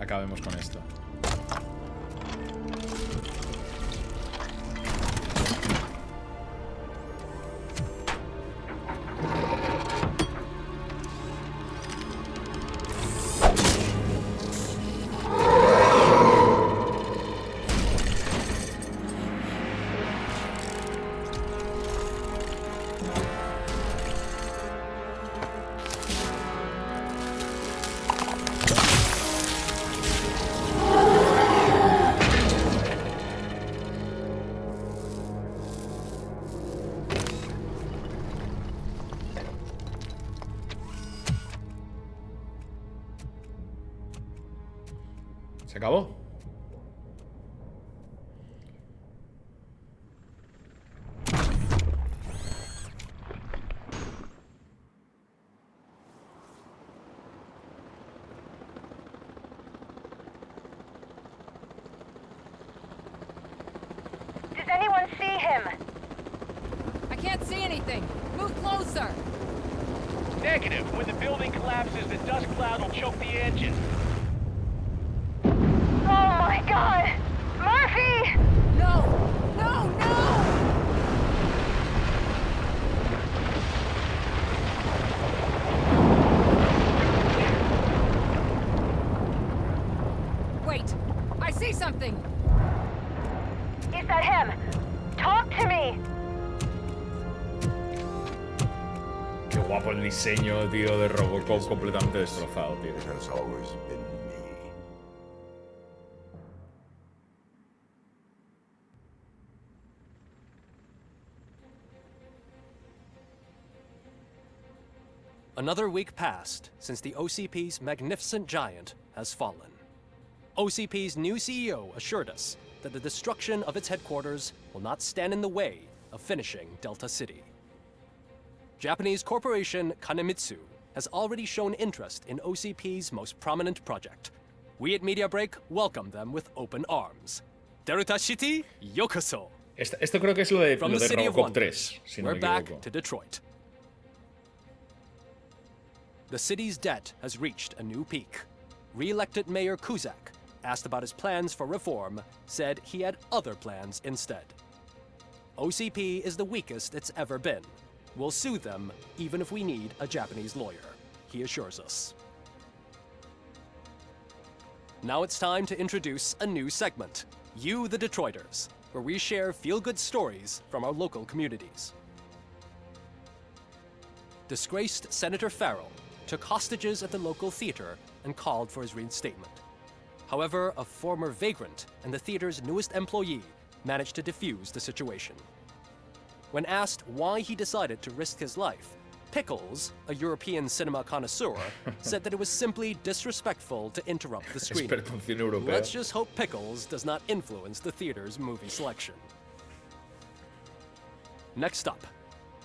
Acabemos con esto. ¿Se acabó? Does anyone see him? I can't see anything. Move closer. Negative. When the building collapses, the dust cloud will choke the engine. Oh my God! Murphy! No! No! No! Wait! I see something! Is that him? Talk to me! Qué guapo el diseño, tío, de Robocop completamente destrozado, tío. Another week passed since the OCP's magnificent giant has fallen. OCP's new CEO assured us that the destruction of its headquarters will not stand in the way of finishing Delta City. Japanese corporation Kanemitsu has already shown interest in OCP's most prominent project. We at Media Break welcome them with open arms. Delta City, yokoso. Esto creo que es lo de Robocop 3, si no me we're back equivoco. to Detroit. The city's debt has reached a new peak. Re-elected Mayor Kuzak, asked about his plans for reform, said he had other plans instead. OCP is the weakest it's ever been. We'll sue them even if we need a Japanese lawyer, he assures us. Now it's time to introduce a new segment, You the Detroiters, where we share feel-good stories from our local communities. Disgraced Senator Farrell took hostages at the local theater and called for his reinstatement. However, a former vagrant and the theater's newest employee managed to defuse the situation. When asked why he decided to risk his life, Pickles, a European cinema connoisseur, said that it was simply disrespectful to interrupt the screening. Let's just hope Pickles does not influence the theater's movie selection. Next up,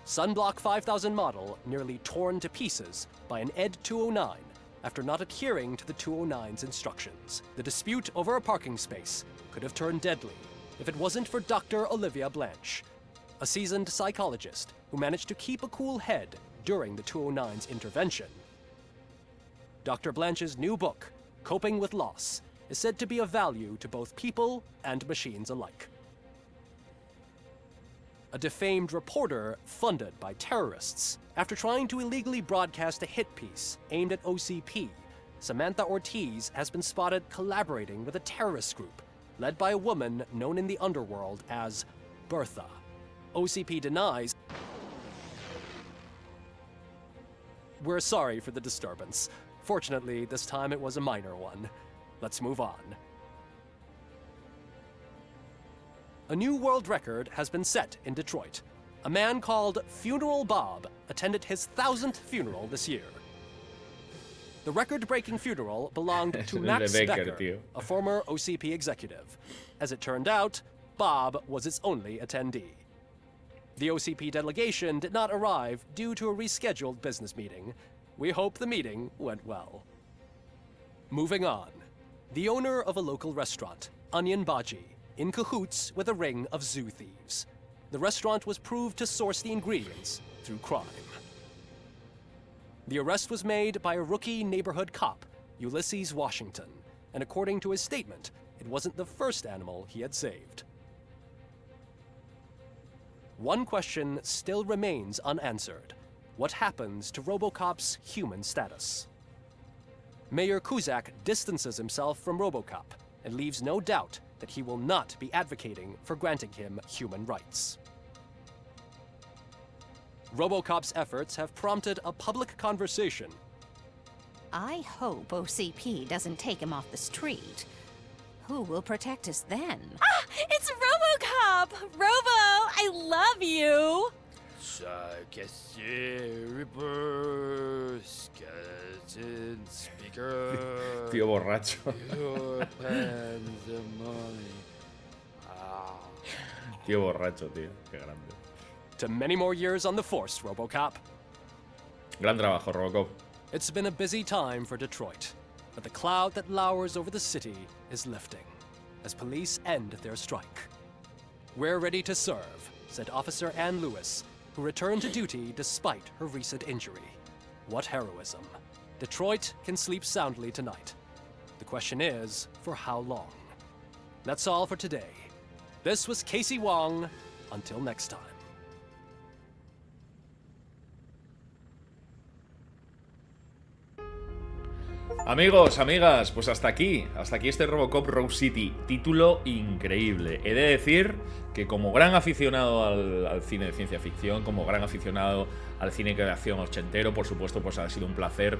Sunblock 5000 model nearly torn to pieces by an Ed 209 after not adhering to the 209's instructions. The dispute over a parking space could have turned deadly if it wasn't for Dr. Olivia Blanche, a seasoned psychologist who managed to keep a cool head during the 209's intervention. Dr. Blanche's new book, Coping with Loss, is said to be of value to both people and machines alike. A defamed reporter funded by terrorists after trying to illegally broadcast a hit piece aimed at OCP, Samantha Ortiz has been spotted collaborating with a terrorist group led by a woman known in the underworld as Bertha. OCP denies. We're sorry for the disturbance. Fortunately, this time it was a minor one. Let's move on. A new world record has been set in Detroit. A man called Funeral Bob attended his 1000th funeral this year. The record-breaking funeral belonged to Max Becker, a former OCP executive. As it turned out, Bob was its only attendee. The OCP delegation did not arrive due to a rescheduled business meeting. We hope the meeting went well. Moving on. The owner of a local restaurant, Onion Baji, in cahoots with a ring of zoo thieves. The restaurant was proved to source the ingredients through crime. The arrest was made by a rookie neighborhood cop, Ulysses Washington, and according to his statement, it wasn't the first animal he had saved. One question still remains unanswered. What happens to Robocop's human status? Mayor Cusack distances himself from Robocop and leaves no doubt that he will not be advocating for granting him human rights. Robocop's efforts have prompted a public conversation. I hope OCP doesn't take him off the street. Who will protect us then? Ah! It's Robocop! Robo, I love you! Tío borracho. Tío borracho, tío. Qué grande. To many more years on the force, Robocop. Gran trabajo, Robocop. It's been a busy time for Detroit, but the cloud that lowers over the city is lifting as police end their strike. We're ready to serve, said Officer Ann Lewis, who returned to duty despite her recent injury. What heroism. Detroit can sleep soundly tonight. The question is, for how long? That's all for today. This was Casey Wong. Until next time. Amigos, amigas, pues hasta aquí este Robocop Rogue City, título increíble. He de decir que como gran aficionado al cine de ciencia ficción, como gran aficionado al cine de acción ochentero, por supuesto, pues ha sido un placer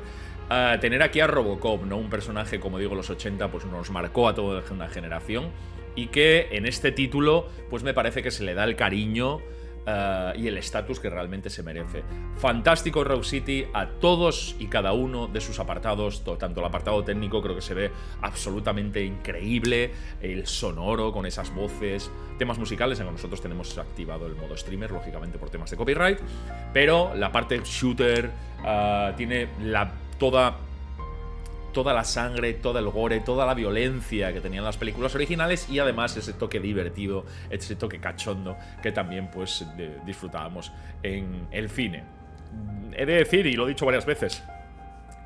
tener aquí a Robocop, ¿no? Un personaje, como digo, los 80 pues nos marcó a toda una generación y que en este título pues me parece que se le da el cariño y el estatus que realmente se merece. Fantástico Rogue City a todos y cada uno de sus apartados, tanto el apartado técnico creo que se ve absolutamente increíble, el sonoro con esas voces, temas musicales, en que nosotros tenemos activado el modo streamer, lógicamente por temas de copyright, pero la parte shooter tiene toda la sangre, todo el gore, toda la violencia que tenían las películas originales y además ese toque divertido, ese toque cachondo que también pues disfrutábamos en el cine. He de decir, y lo he dicho varias veces,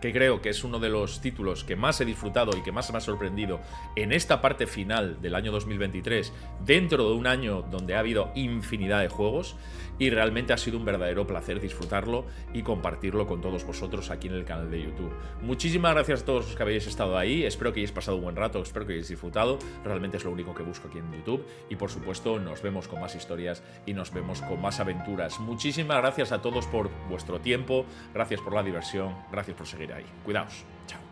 que creo que es uno de los títulos que más he disfrutado y que más me ha sorprendido en esta parte final del año 2023, dentro de un año donde ha habido infinidad de juegos, y realmente ha sido un verdadero placer disfrutarlo y compartirlo con todos vosotros aquí en el canal de YouTube. Muchísimas gracias a todos los que habéis estado ahí, espero que hayáis pasado un buen rato, espero que hayáis disfrutado, realmente es lo único que busco aquí en YouTube, y por supuesto nos vemos con más historias y nos vemos con más aventuras. Muchísimas gracias a todos por vuestro tiempo, gracias por la diversión, gracias por seguir ahí. Cuidaos. Chao.